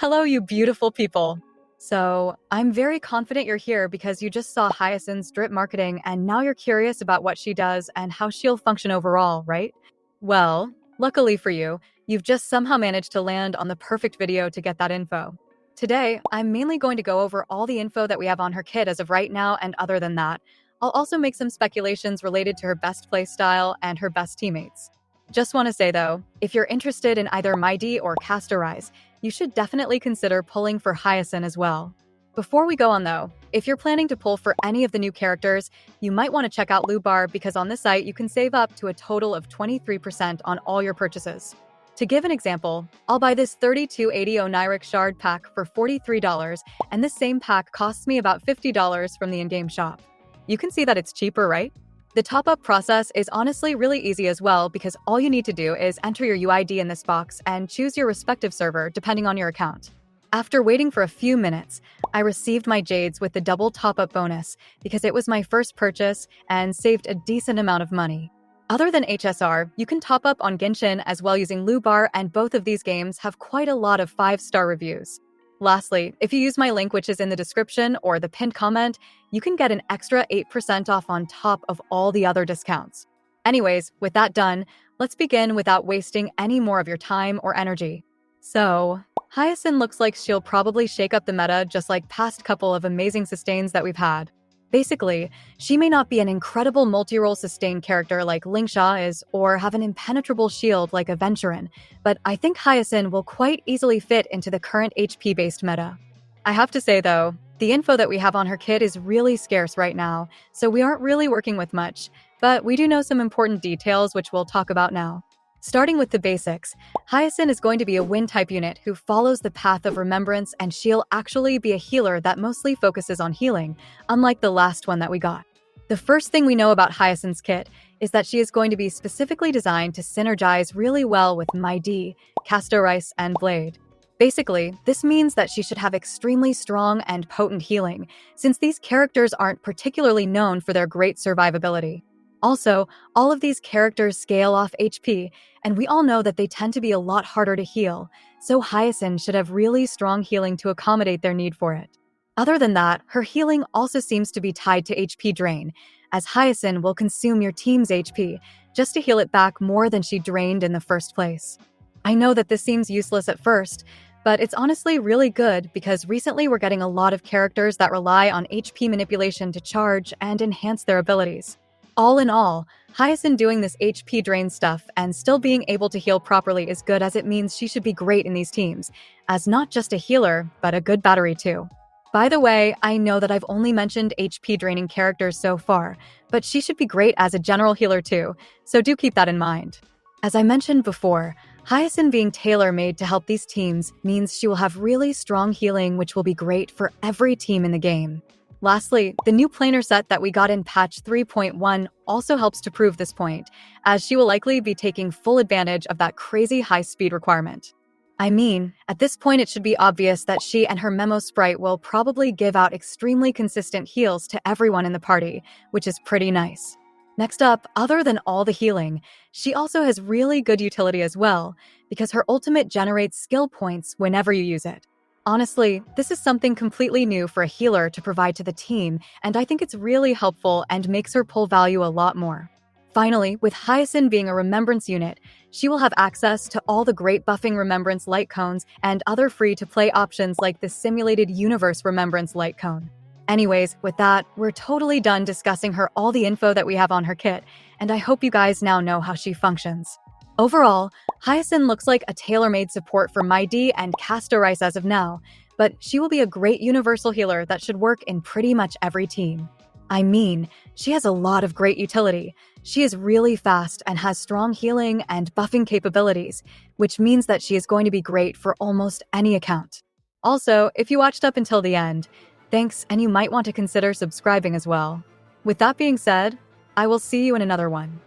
Hello, you beautiful people. So, I'm very confident you're here because you just saw Hyacine's Drip Marketing and now you're curious about what she does and how she'll function overall, right? Well, luckily for you, you've just somehow managed to land on the perfect video to get that info. Today, I'm mainly going to go over all the info that we have on her kit as of right now, and other than that, I'll also make some speculations related to her best play style and her best teammates. Just want to say though, if you're interested in either Mydei or castorice, you should definitely consider pulling for Hyacine as well. Before we go on though, if you're planning to pull for any of the new characters, you might want to check out Lubar because on this site you can save up to a total of 23% on all your purchases. To give an example, I'll buy this 3280 Oniric Shard pack for $43, and this same pack costs me about $50 from the in-game shop. You can see that it's cheaper, right? The top-up process is honestly really easy as well because all you need to do is enter your UID in this box and choose your respective server depending on your account. After waiting for a few minutes, I received my Jades with the double top-up bonus because it was my first purchase and saved a decent amount of money. Other than HSR, you can top up on Genshin as well using Lubar, and both of these games have quite a lot of 5-star reviews. Lastly, if you use my link which is in the description or the pinned comment, you can get an extra 8% off on top of all the other discounts. Anyways, with that done, let's begin without wasting any more of your time or energy. So, Hyacine looks like she'll probably shake up the meta just like past couple of amazing sustains that we've had. Basically, she may not be an incredible multi-role sustain character like Lingsha is or have an impenetrable shield like Aventurin, but I think Hyacine will quite easily fit into the current HP-based meta. I have to say though, the info that we have on her kit is really scarce right now, so we aren't really working with much, but we do know some important details which we'll talk about now. Starting with the basics, Hyacine is going to be a wind-type unit who follows the path of remembrance, and she'll actually be a healer that mostly focuses on healing, unlike the last one that we got. The first thing we know about Hyacine's kit is that she is going to be specifically designed to synergize really well with Mydei, castorice, and Blade. Basically, this means that she should have extremely strong and potent healing, since these characters aren't particularly known for their great survivability. Also, all of these characters scale off HP, and we all know that they tend to be a lot harder to heal, so Hyacine should have really strong healing to accommodate their need for it. Other than that, her healing also seems to be tied to HP drain, as Hyacine will consume your team's HP just to heal it back more than she drained in the first place. I know that this seems useless at first, but it's honestly really good because recently we're getting a lot of characters that rely on HP manipulation to charge and enhance their abilities. All in all, Hyacine doing this HP drain stuff and still being able to heal properly is good, as it means she should be great in these teams, as not just a healer, but a good battery too. By the way, I know that I've only mentioned HP draining characters so far, but she should be great as a general healer too, so do keep that in mind. As I mentioned before, Hyacine being tailor-made to help these teams means she will have really strong healing, which will be great for every team in the game. Lastly, the new planar set that we got in patch 3.1 also helps to prove this point, as she will likely be taking full advantage of that crazy high speed requirement. I mean, at this point it should be obvious that she and her memo sprite will probably give out extremely consistent heals to everyone in the party, which is pretty nice. Next up, other than all the healing, she also has really good utility as well, because her ultimate generates skill points whenever you use it. Honestly, this is something completely new for a healer to provide to the team, and I think it's really helpful and makes her pull value a lot more. Finally, with Hyacine being a remembrance unit, she will have access to all the great buffing remembrance light cones and other free-to-play options like the simulated universe remembrance light cone. Anyways, with that, we're totally done discussing all the info that we have on her kit, and I hope you guys now know how she functions. Overall, Hyacine looks like a tailor-made support for Mydei and castorice as of now, but she will be a great universal healer that should work in pretty much every team. I mean, she has a lot of great utility. She is really fast and has strong healing and buffing capabilities, which means that she is going to be great for almost any account. Also, if you watched up until the end, thanks, and you might want to consider subscribing as well. With that being said, I will see you in another one.